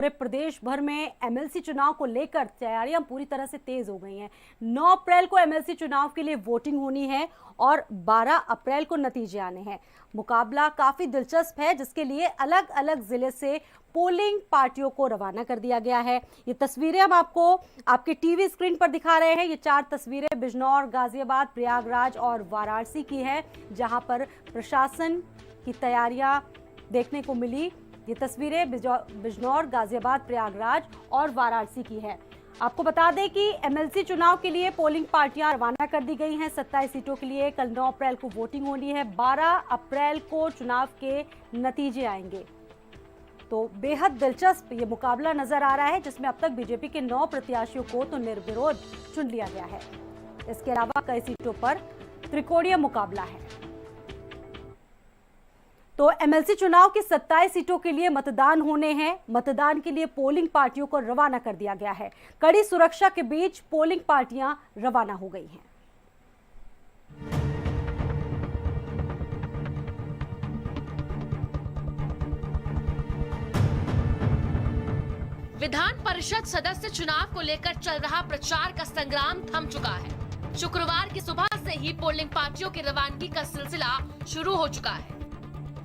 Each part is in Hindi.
पूरे प्रदेश भर में एमएलसी चुनाव को लेकर तैयारियां पूरी तरह से तेज हो गई हैं। 9 अप्रैल को एमएलसी चुनाव के लिए वोटिंग होनी है और 12 अप्रैल को नतीजे आने हैं। मुकाबला काफी दिलचस्प है, जिसके लिए अलग अलग जिले से पोलिंग पार्टियों को रवाना कर दिया गया है। ये तस्वीरें हम आपको आपके टीवी स्क्रीन पर दिखा रहे हैं। ये 4 तस्वीरें बिजनौर, गाजियाबाद, प्रयागराज और वाराणसी की है, जहां पर प्रशासन की तैयारियां देखने को मिली। ये तस्वीरें बिजनौर, गाजियाबाद, प्रयागराज और वाराणसी की है। आपको बता दें कि एमएलसी चुनाव के लिए पोलिंग पार्टियां रवाना कर दी गई हैं। 27 सीटों के लिए कल 9 अप्रैल को वोटिंग होनी है। 12 अप्रैल को चुनाव के नतीजे आएंगे। तो बेहद दिलचस्प ये मुकाबला नजर आ रहा है, जिसमें अब तक बीजेपी के 9 प्रत्याशियों को तो निर्विरोध चुन लिया गया है। इसके अलावा कई सीटों पर त्रिकोणीय मुकाबला है। तो एमएलसी चुनाव की 27 सीटों के लिए मतदान होने हैं। मतदान के लिए पोलिंग पार्टियों को रवाना कर दिया गया है। कड़ी सुरक्षा के बीच पोलिंग पार्टियां रवाना हो गई हैं। विधान परिषद सदस्य चुनाव को लेकर चल रहा प्रचार का संग्राम थम चुका है। शुक्रवार की सुबह से ही पोलिंग पार्टियों की रवानगी का सिलसिला शुरू हो चुका है।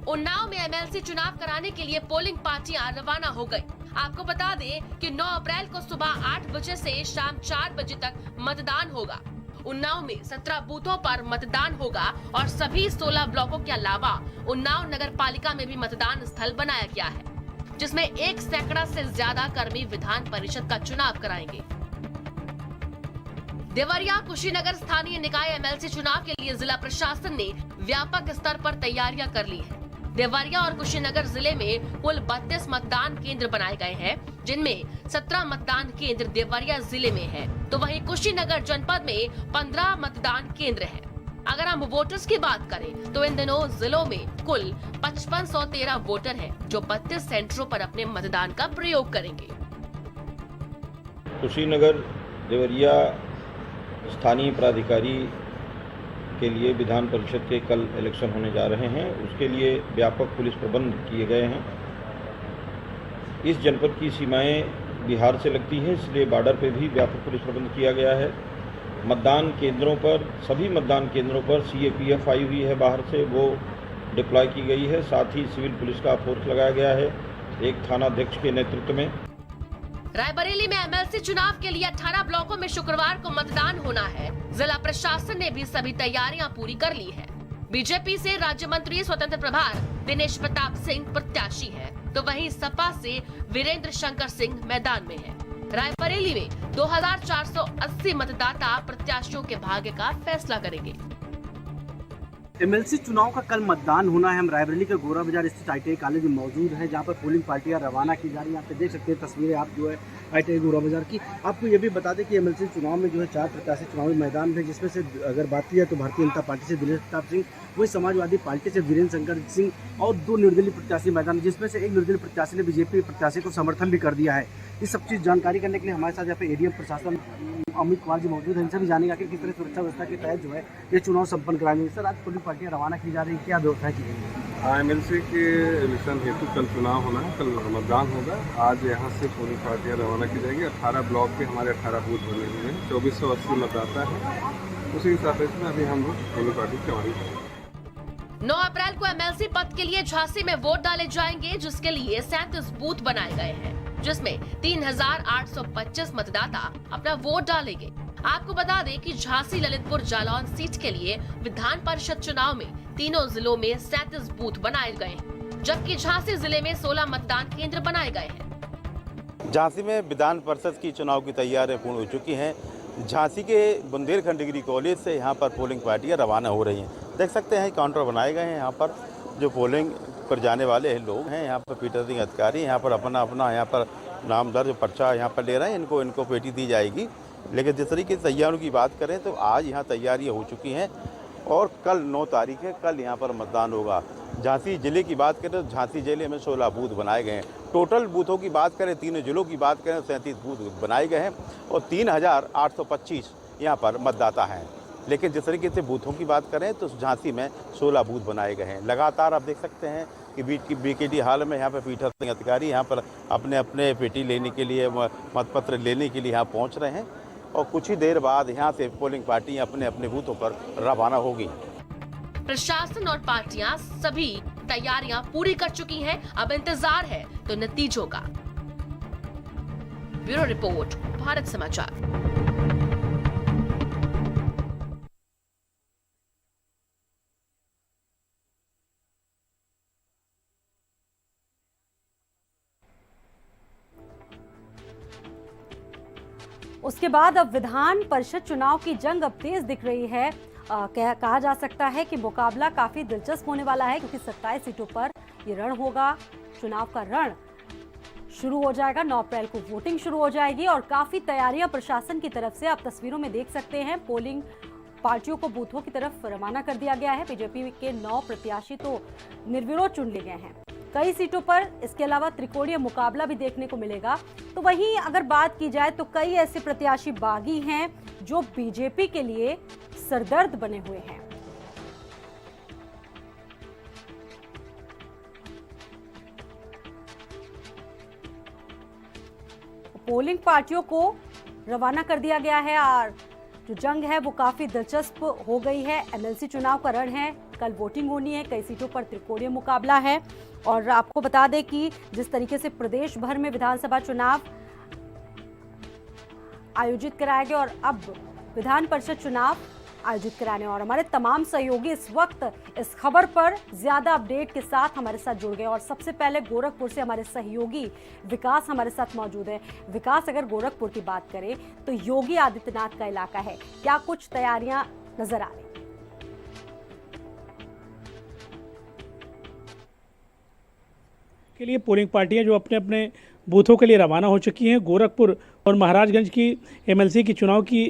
उन्नाव में एमएलसी चुनाव कराने के लिए पोलिंग पार्टियां रवाना हो गई। आपको बता दें कि 9 अप्रैल को सुबह 8 बजे से शाम 4 बजे तक मतदान होगा। उन्नाव में 17 बूथों पर मतदान होगा और सभी 16 ब्लॉकों के अलावा उन्नाव नगर पालिका में भी मतदान स्थल बनाया गया है, जिसमें 1 सैकड़ा से ज्यादा कर्मी विधान परिषद का चुनाव कराएंगे। देवरिया कुशीनगर स्थानीय निकाय एमएलसी चुनाव के लिए जिला प्रशासन ने व्यापक स्तर पर तैयारियां कर ली है। देवरिया और कुशीनगर जिले में कुल 32 मतदान केंद्र बनाए गए हैं, जिनमें 17 मतदान केंद्र देवरिया जिले में है, तो वहीं कुशीनगर जनपद में 15 मतदान केंद्र हैं। अगर हम वोटर्स की बात करें तो इन दिनों जिलों में कुल 5513 वोटर हैं, जो 32 सेंटरों पर अपने मतदान का प्रयोग करेंगे। कुशीनगर देवरिया स्थानीय प्राधिकारी के लिए विधान परिषद के कल इलेक्शन होने जा रहे हैं। उसके लिए व्यापक पुलिस प्रबंध किए गए हैं। इस जनपद की सीमाएं बिहार से लगती हैं, इसलिए बॉर्डर पे भी व्यापक पुलिस प्रबंध किया गया है। मतदान केंद्रों पर, सभी मतदान केंद्रों पर सीएपीएफ आई हुई है बाहर से, वो डिप्लॉय की गई है। साथ ही सिविल पुलिस का फोर्स लगाया गया है, एक थानाध्यक्ष के नेतृत्व में। रायबरेली में एमएलसी चुनाव के लिए 18 ब्लॉकों में शुक्रवार को मतदान होना है। जिला प्रशासन ने भी सभी तैयारियां पूरी कर ली है। बीजेपी से राज्य मंत्री स्वतंत्र प्रभार दिनेश प्रताप सिंह प्रत्याशी है, तो वहीं सपा से वीरेंद्र शंकर सिंह मैदान में है। रायबरेली में 2480 मतदाता प्रत्याशियों के भाग्य का फैसला करेंगे। एमएलसी चुनाव का कल मतदान होना है। हम रायबरेली के गोरा बाजार स्थित ITI कॉलेज में मौजूद हैं, जहां पर पोलिंग पार्टियां रवाना की जा रही हैं। आप देख सकते हैं तस्वीरें आप जो है ITI गोरा बाजार की। आपको ये भी बता दें कि एमएलसी चुनाव में जो है 4 प्रत्याशी चुनावी मैदान में, जिसमें से अगर बात की जाए तो भारतीय जनता पार्टी से दिनेश प्रताप सिंह, वही समाजवादी पार्टी से वीरेंद्र शंकर सिंह और 2 निर्दलीय प्रत्याशी मैदान, जिसमें से एक निर्दलीय प्रत्याशी ने बीजेपी प्रत्याशी को समर्थन भी कर दिया है। इस सब चीज़ जानकारी करने के लिए हमारे साथ यहाँ पे एडीएम प्रशासन अमित कुमार जी मौजूद हैं। इनसे भी जानेगा कि किस तरह सुरक्षा व्यवस्था के तहत जो है ये चुनाव संपन्न कराएंगे। सर, आज पोलिंग पार्टियां रवाना की जा रही है, क्या व्यवस्था की गई है? एमएलसी के इलेक्शन हेतु कल चुनाव होना है, कल मतदान होगा। आज यहाँ से पोलिंग पार्टियां रवाना की जाएगी। 18 ब्लॉक के हमारे 18 बूथ बने हुए हैं, 2480 मतदाता है। उसी हिसाब से अभी हम लोग पोलिंग पार्टी की तैयारी करेंगे। 9 अप्रैल को एमएलसी पद के लिए झांसी में वोट डाले जाएंगे, जिसके लिए 37 बूथ बनाए गए हैं, जिसमें 3825 मतदाता अपना वोट डालेंगे। आपको बता दें कि झांसी ललितपुर जालौन सीट के लिए विधान परिषद चुनाव में तीनों जिलों में 37 बूथ बनाए गए हैं, जबकि झांसी जिले में 16 मतदान केंद्र बनाए गए हैं। झांसी में विधान परिषद की चुनाव की तैयारियां पूर्ण हो चुकी हैं। झांसी के बुंदेलखंड डिग्री कॉलेज से यहाँ पर पोलिंग पार्टियां रवाना हो रही हैं। देख सकते हैं काउंटर बनाए गए हैं। यहाँ पर जो पोलिंग पर जाने वाले लोग हैं, यहाँ पर पीटरिंग अधिकारी यहाँ पर अपना यहाँ पर नाम दर्ज पर्चा यहाँ पर ले रहे हैं। इनको पेटी दी जाएगी। लेकिन जिस तरीके से तैयारियों की बात करें तो आज यहाँ तैयारियाँ हो चुकी हैं और कल 9 तारीख है, कल यहाँ पर मतदान होगा। झांसी जिले की बात करें तो झांसी जिले में 16 बूथ बनाए गए हैं। टोटल बूथों की बात करें, तीनों जिलों की बात करें, 37 बूथ बनाए गए हैं और 3825 यहाँ पर मतदाता हैं। लेकिन जिस तरीके से बूथों की बात करें तो झांसी में 16 बूथ बनाए गए हैं। लगातार आप देख सकते हैं कि बीकेडी हॉल में यहाँ पर पीठासीन अधिकारी यहाँ पर अपने अपने पेटी लेने के लिए, मतपत्र लेने के लिए यहाँ पहुँच रहे हैं और कुछ ही देर बाद यहाँ से पोलिंग पार्टी अपने अपने बूथों पर रवाना होगी। प्रशासन और पार्टियां सभी तैयारियां पूरी कर चुकी हैं। अब इंतजार है तो नतीजों का। ब्यूरो रिपोर्ट, भारत समाचार। उसके बाद अब विधान परिषद चुनाव की जंग अब तेज दिख रही है। कहा जा सकता है कि मुकाबला काफी दिलचस्प होने वाला है, क्योंकि 27 सीटों पर ये रण होगा। चुनाव का रण शुरू हो जाएगा, 9 अप्रैल को वोटिंग शुरू हो जाएगी और काफी तैयारियां प्रशासन की तरफ से आप तस्वीरों में देख सकते हैं। पोलिंग पार्टियों को बूथों की तरफ रवाना कर दिया गया है। बीजेपी के 9 प्रत्याशी तो निर्विरोध चुन लिए गए हैं। कई सीटों पर इसके अलावा त्रिकोणीय मुकाबला भी देखने को मिलेगा। तो वहीं अगर बात की जाए तो कई ऐसे प्रत्याशी बागी हैं जो बीजेपी के लिए सरदर्द बने हुए हैं। पोलिंग पार्टियों को रवाना कर दिया गया है और जो जंग है वो काफी दिलचस्प हो गई है। एमएलसी चुनाव का रण है, कल वोटिंग होनी है, कई सीटों पर त्रिकोणीय मुकाबला है। और आपको बता दें कि जिस तरीके से प्रदेश भर में विधानसभा चुनाव आयोजित कराया गया और अब विधान परिषद चुनाव आयोजित कराने, और हमारे तमाम सहयोगी इस वक्त इस खबर पर ज्यादा अपडेट के साथ हमारे साथ जुड़ गए। और सबसे पहले गोरखपुर से हमारे सहयोगी विकास हमारे साथ मौजूद है। विकास, अगर गोरखपुर की बात करें तो योगी आदित्यनाथ का इलाका है, क्या कुछ तैयारियां नजर आ रही? के लिए पोलिंग पार्टियां जो अपने अपने बूथों के लिए रवाना हो चुकी हैं। गोरखपुर और महाराजगंज की एमएलसी की चुनाव की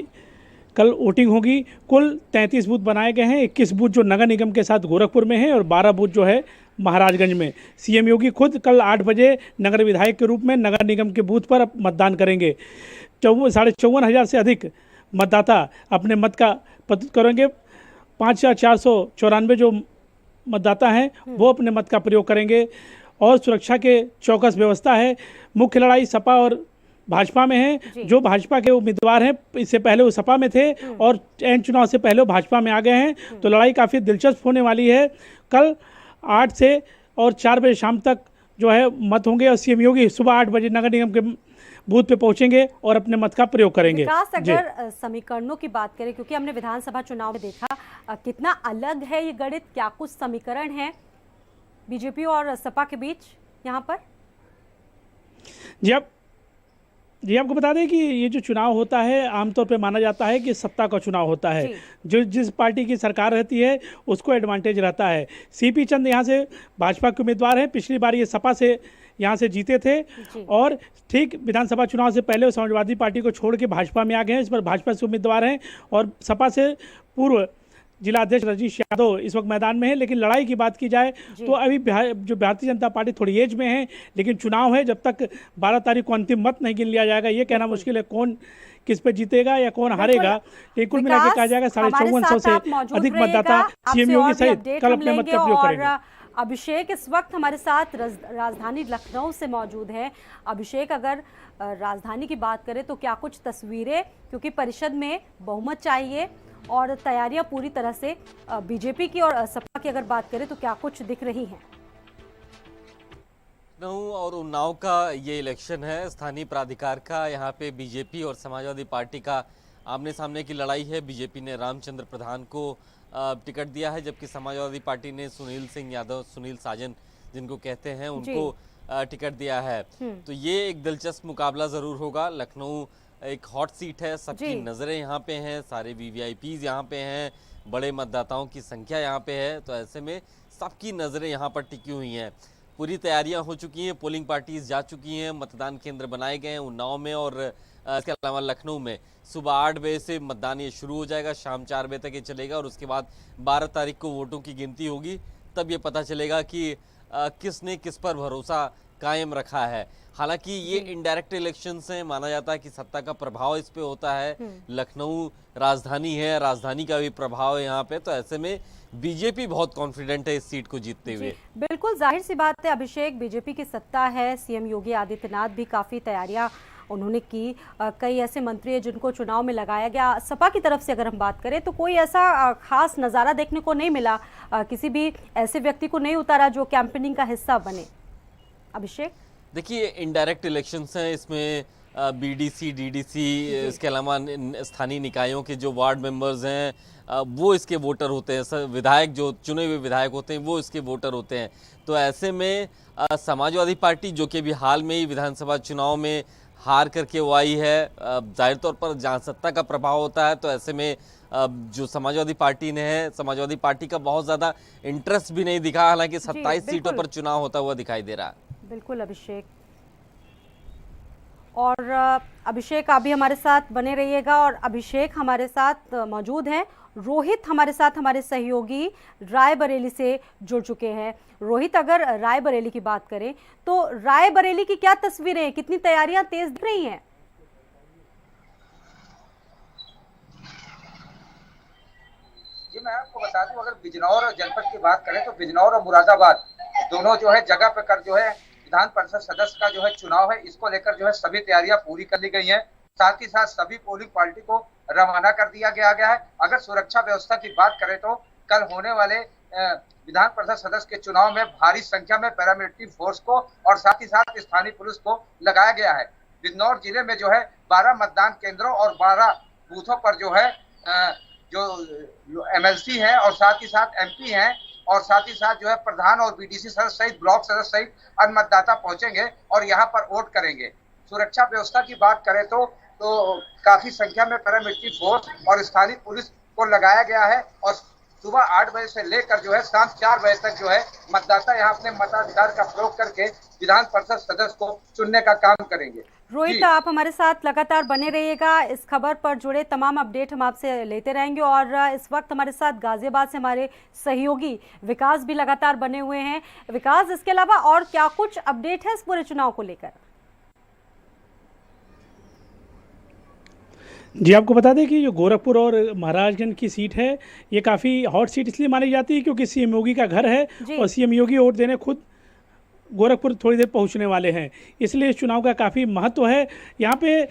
कल वोटिंग होगी। कुल 33 बूथ बनाए गए हैं। 21 बूथ जो नगर निगम के साथ गोरखपुर में है और 12 बूथ जो है महाराजगंज में। सीएम योगी खुद कल 8 बजे नगर विधायक के रूप में नगर निगम के बूथ पर मतदान करेंगे। 54,500 से अधिक मतदाता अपने मत का प्रस्तुत करेंगे। 5,494 जो मतदाता हैं वो अपने मत का प्रयोग करेंगे और सुरक्षा के चौकस व्यवस्था है। मुख्य लड़ाई सपा और भाजपा में है। जो भाजपा के उम्मीदवार हैं इससे पहले वो सपा में थे और एन चुनाव से पहले वो भाजपा में आ गए हैं, तो लड़ाई काफ़ी दिलचस्प होने वाली है। कल 8 से और 4 बजे शाम तक जो है मत होंगे और सीएम योगी सुबह 8 बजे नगर निगम के बूथ पे पहुंचेंगे और अपने मत का प्रयोग करेंगे। विकास, अगर समीकरणों की बात करें, क्योंकि हमने विधानसभा चुनाव में देखा कितना अलग है ये गणित, क्या कुछ समीकरण है बीजेपी और सपा के बीच यहाँ पर? जी आपको बता दें कि ये जो चुनाव होता है आमतौर पे माना जाता है कि सत्ता का चुनाव होता है। जो जिस पार्टी की सरकार रहती है उसको एडवांटेज रहता है। सीपी चंद यहाँ से भाजपा के उम्मीदवार हैं। पिछली बार ये सपा से यहाँ से जीते थे और ठीक विधानसभा चुनाव से पहले वो समाजवादी पार्टी को छोड़ के भाजपा में आ गए हैं। इस पर भाजपा से उम्मीदवार हैं और सपा से पूर्व जिला अध्यक्ष रजीश यादव इस वक्त मैदान में है। लेकिन लड़ाई की बात की जाए तो अभी जो भारतीय जनता पार्टी थोड़ी एज में है, लेकिन चुनाव है, जब तक 12 तारीख को अंतिम मत नहीं गिन लिया जाएगा ये कहना मुश्किल है कौन किस पे जीतेगा या कौन हारेगा। लेकिन कुल मिलाकर कहा जाएगा 5450 से अधिक मतदाता सीएम योगी सहित कल अपने मत का प्रयोग करेंगे। अभिषेक इस वक्त हमारे साथ राजधानी लखनऊ से मौजूद है। अभिषेक, अगर राजधानी की बात करें तो क्या कुछ तस्वीरें, क्योंकि परिषद में बहुमत चाहिए और तैयारियां पूरी तरह से बीजेपी की और सपा की अगर बात करें तो क्या कुछ दिख रही हैं? लखनऊ और उन्नाव का ये इलेक्शन है स्थानीय प्राधिकार का। यहाँ पे बीजेपी और समाजवादी पार्टी का आमने सामने की लड़ाई है। बीजेपी ने रामचंद्र प्रधान को टिकट दिया है, जबकि समाजवादी पार्टी ने सुनील सिंह यादव, सुनील साजन जिनको कहते हैं, उनको टिकट दिया है। तो ये एक दिलचस्प मुकाबला जरूर होगा। लखनऊ एक हॉट सीट है, सबकी नजरें यहाँ पे हैं, सारे वीवीआईपीज यहाँ पे हैं, बड़े मतदाताओं की संख्या यहाँ पे है, तो ऐसे में सबकी नजरें यहाँ पर टिकी हुई हैं। पूरी तैयारियां हो चुकी हैं, पोलिंग पार्टीज जा चुकी हैं, मतदान केंद्र बनाए गए हैं उन्नाव में और इसके अलावा लखनऊ में। सुबह 8 बजे से मतदान ये शुरू हो जाएगा, शाम 4 बजे तक ये चलेगा और उसके बाद 12 तारीख को वोटों की गिनती होगी। तब ये पता चलेगा कि किसने किस पर भरोसा कायम रखा है। हालांकि ये इनडायरेक्ट इलेक्शंस हैं, माना जाता है कि सत्ता का प्रभाव इस पे होता है। लखनऊ राजधानी है, राजधानी का भी प्रभाव है यहाँ पे, तो ऐसे में बीजेपी बहुत कॉन्फिडेंट है इस सीट को जीतते हुए। बिल्कुल जाहिर सी बात है अभिषेक, बीजेपी की सत्ता है, सीएम योगी आदित्यनाथ भी काफ़ी तैयारियां उन्होंने की। कई ऐसे मंत्री हैं जिनको चुनाव में लगाया गया। सपा की तरफ से अगर हम बात करें तो कोई ऐसा खास नज़ारा देखने को नहीं मिला, किसी भी ऐसे व्यक्ति को नहीं उतारा जो कैंपेनिंग का हिस्सा बने। अभिषेक देखिए, इनडायरेक्ट इलेक्शंस हैं, इसमें बीडीसी, डीडीसी, इसके अलावा स्थानीय निकायों के जो वार्ड मेंबर्स हैं वो इसके वोटर होते हैं, विधायक जो चुने हुए विधायक होते हैं वो इसके वोटर होते हैं। तो ऐसे में समाजवादी पार्टी जो कि अभी हाल में ही विधानसभा चुनाव में हार करके वो आई है, जाहिर तौर पर जहाँ सत्ता का प्रभाव होता है, तो ऐसे में जो समाजवादी पार्टी ने है, समाजवादी पार्टी का बहुत ज़्यादा इंटरेस्ट भी नहीं दिखा। हालांकि 27 सीटों पर चुनाव होता हुआ दिखाई दे रहा है। बिल्कुल अभिषेक, और अभिषेक आप भी हमारे साथ बने रहिएगा। और अभिषेक हमारे साथ मौजूद हैं, रोहित हमारे साथ, हमारे सहयोगी रायबरेली से जुड़ चुके हैं। रोहित, अगर रायबरेली की बात करें तो रायबरेली की क्या तस्वीरें हैं, कितनी तैयारियां तेज दिख रही हैं? जी मैं आपको बता दूं, अगर बिजनौर जनपद की बात करें तो बिजनौर और मुरादाबाद दोनों जो है जगह पे कर जो है विधान परिषद सदस्य का जो है चुनाव है, इसको लेकर जो है सभी तैयारियां पूरी कर ली गई हैं। साथ ही साथ सभी पोलिंग पार्टी को रवाना कर दिया गया है। अगर सुरक्षा व्यवस्था की बात करें तो कल होने वाले विधान परिषद सदस्य के चुनाव में भारी संख्या में पैरामिलिट्री फोर्स को और साथ ही साथ स्थानीय पुलिस को लगाया गया है। बिजनौर जिले में जो है 12 मतदान केंद्रों और 12 बूथों पर जो है जो एमएलसी है और साथ ही साथ एमपी हैं और साथ ही साथ जो है प्रधान और बीडीसी सदस्य सहित ब्लॉक सदस्य सहित अन्य मतदाता पहुंचेंगे और यहाँ पर वोट करेंगे। सुरक्षा व्यवस्था की बात करें तो काफी संख्या में पैरामिलिट्री फोर्स और स्थानीय पुलिस को लगाया गया है और सुबह 8 बजे से लेकर जो है शाम 4 बजे तक जो है मतदाता यहाँ अपने मताधिकार का प्रयोग करके विधान परिषद सदस्य को चुनने का काम करेंगे। रोहित, आप हमारे साथ लगातार बने रहिएगा, इस खबर पर जुड़े तमाम अपडेट हम आपसे लेते रहेंगे। और इस वक्त हमारे साथ गाजियाबाद से हमारे सहयोगी विकास भी लगातार बने हुए हैं। विकास, इसके अलावा और क्या कुछ अपडेट है इस पूरे चुनाव को लेकर? जी, आपको बता दें कि जो गोरखपुर और महाराजगंज की सीट है, ये काफ़ी हॉट सीट इसलिए मानी जाती है क्योंकि सीएम योगी का घर है और सीएम योगी वोट देने खुद गोरखपुर थोड़ी देर पहुंचने वाले हैं, इसलिए इस चुनाव का काफ़ी महत्व है। यहाँ पे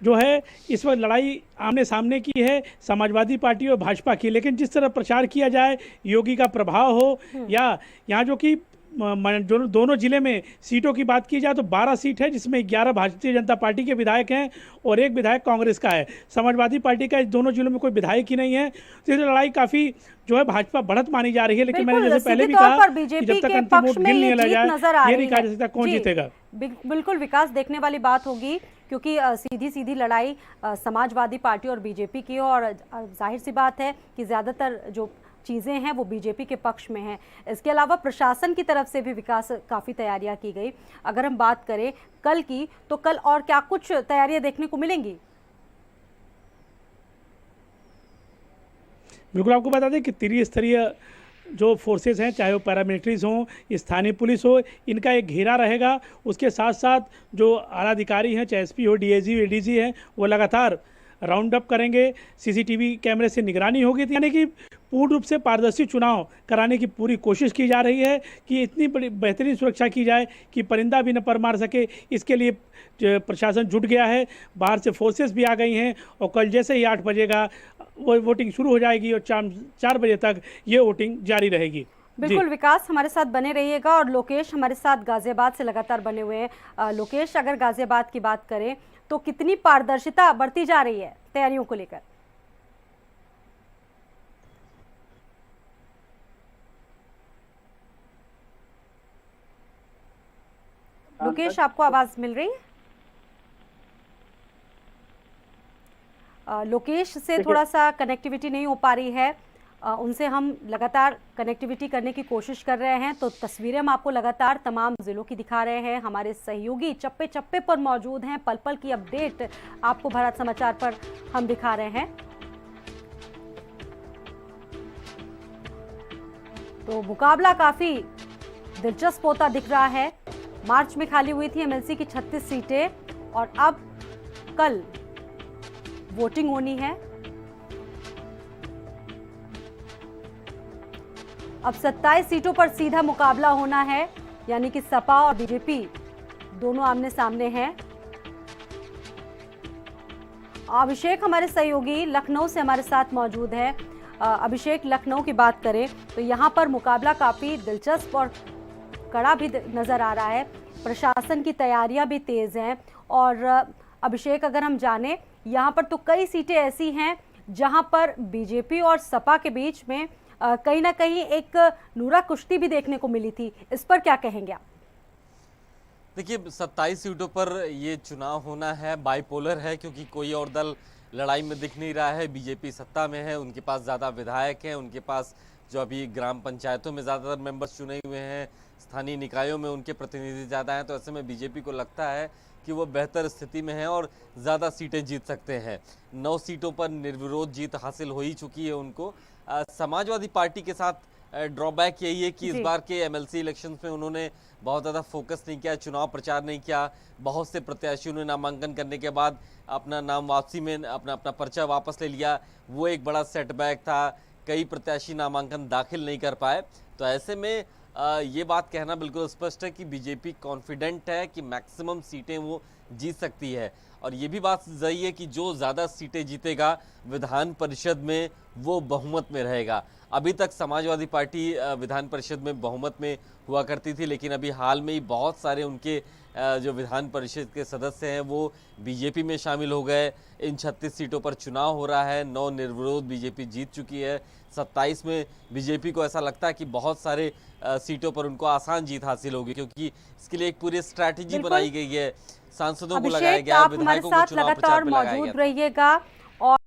जो है इस वक्त लड़ाई आमने सामने की है समाजवादी पार्टी और भाजपा की, लेकिन जिस तरह प्रचार किया जाए योगी का प्रभाव हो या यहाँ जो कि दोनों जिले में सीटों की बात की जाए तो 12 सीट है जिसमें 11 भारतीय जनता पार्टी के विधायक हैं और 1 विधायक कांग्रेस का है। समाजवादी पार्टी का इस दोनों जिलों में कोई विधायक ही नहीं है, तो ये लड़ाई काफ़ी जो है भाजपा बढ़त मानी जा रही है। लेकिन मैंने जैसे पहले भी कहा कि जब तक अंतिम वोट गिन नहीं लिया जाए ये नहीं कहा जा सकता कौन जीतेगा। बिल्कुल विकास, देखने वाली बात होगी क्योंकि सीधी लड़ाई समाजवादी पार्टी और बीजेपी की, और जाहिर सी बात है कि ज़्यादातर जो चीज़ें हैं वो बीजेपी के पक्ष में हैं। इसके अलावा प्रशासन की तरफ से भी विकास काफ़ी तैयारियां की गई। अगर हम बात करें कल की, तो कल और क्या कुछ तैयारियां देखने को मिलेंगी? बिल्कुल, आपको बता दें कि त्रिस्तरीय जो फोर्सेस हैं, चाहे वो पैरामिलिट्रीज हों, स्थानीय पुलिस हो, इनका एक घेरा रहेगा। उसके साथ साथ जो आला अधिकारी हैं, चाहे एसपी हो, डीआईजी, एडीजी हैं, वो लगातार राउंड अप करेंगे। सीसीटीवी कैमरे से निगरानी होगी, यानी कि पूर्ण रूप से पारदर्शी चुनाव कराने की पूरी कोशिश की जा रही है कि इतनी बड़ी बेहतरीन सुरक्षा की जाए कि परिंदा भी न पर मार सके। इसके लिए प्रशासन जुट गया है, बाहर से फोर्सेस भी आ गई हैं और कल जैसे ही 8 बजे का वो वोटिंग शुरू हो जाएगी और 4 बजे तक ये वोटिंग जारी रहेगी। बिल्कुल विकास, हमारे साथ बने रहिएगा। और लोकेश हमारे साथ गाजियाबाद से लगातार बने हुए हैं। लोकेश, अगर गाजियाबाद की बात करें तो कितनी पारदर्शिता बढ़ती जा रही है तैयारियों को लेकर? लोकेश, आपको आवाज मिल रही है? लोकेश से थोड़ा सा कनेक्टिविटी नहीं हो पा रही है, उनसे हम लगातार कनेक्टिविटी करने की कोशिश कर रहे हैं। तो तस्वीरें हम आपको लगातार तमाम ज़िलों की दिखा रहे हैं, हमारे सहयोगी चप्पे चप्पे पर मौजूद हैं, पल पल की अपडेट आपको भारत समाचार पर हम दिखा रहे हैं। तो मुकाबला काफ़ी दिलचस्प होता दिख रहा है। मार्च में खाली हुई थी एमएलसी की 36 सीटें और अब कल वोटिंग होनी है। अब 27 सीटों पर सीधा मुकाबला होना है, यानी कि सपा और बीजेपी दोनों आमने सामने हैं। अभिषेक हमारे सहयोगी लखनऊ से हमारे साथ मौजूद है। अभिषेक, लखनऊ की बात करें तो यहाँ पर मुकाबला काफी दिलचस्प और कड़ा भी नजर आ रहा है। प्रशासन की तैयारियां भी तेज हैं। और अभिषेक, अगर हम जाने, यहाँ पर तो कई सीटें ऐसी हैं जहाँ पर बीजेपी और सपा के बीच में कहीं ना कहीं एक नूरा कुश्ती भी देखने को मिली थी। इस पर क्या कहेंगे आप? देखिए, 27 सीटों पर ये चुनाव होना है, बाइपोलर है, क्योंकि कोई और दल लड़ाई में दिख नहीं रहा है। बीजेपी सत्ता में है, उनके पास ज़्यादा विधायक हैं, उनके पास जो अभी ग्राम पंचायतों में ज़्यादातर मेंबर्स चुने हुए हैं, स्थानीय निकायों में उनके प्रतिनिधि ज़्यादा हैं। तो ऐसे में बीजेपी को लगता है कि वो बेहतर स्थिति में है और ज़्यादा सीटें जीत सकते हैं। 9 सीटों पर निर्विरोध जीत हासिल हो ही चुकी है उनको। समाजवादी पार्टी के साथ ड्रॉबैक यही है कि इस बार के एमएलसी इलेक्शंस में उन्होंने बहुत ज़्यादा फोकस नहीं किया, चुनाव प्रचार नहीं किया। बहुत से प्रत्याशियों ने नामांकन करने के बाद अपना नाम वापसी में अपना पर्चा वापस ले लिया, वो एक बड़ा सेटबैक था। कई प्रत्याशी नामांकन दाखिल नहीं कर पाए। तो ऐसे में ये बात कहना बिल्कुल स्पष्ट है कि बीजेपी कॉन्फिडेंट है कि मैक्सिमम सीटें वो जीत सकती है। और ये भी बात सही है कि जो ज़्यादा सीटें जीतेगा विधान परिषद में वो बहुमत में रहेगा। अभी तक समाजवादी पार्टी विधान परिषद में बहुमत में हुआ करती थी, लेकिन अभी हाल में ही बहुत सारे उनके जो विधान परिषद के सदस्य हैं वो बीजेपी में शामिल हो गए। इन 36 सीटों पर चुनाव हो रहा है, 9 निर्विरोध बीजेपी जीत चुकी है। 27 में बीजेपी को ऐसा लगता है कि बहुत सारे सीटों पर उनको आसान जीत हासिल होगी, क्योंकि इसके लिए एक पूरी स्ट्रैटेजी बनाई गई है। सांसदों को लगाया गया, विधायकों को चुनाव प्रचार में लगाया गया। मौजूद रहिएगा। और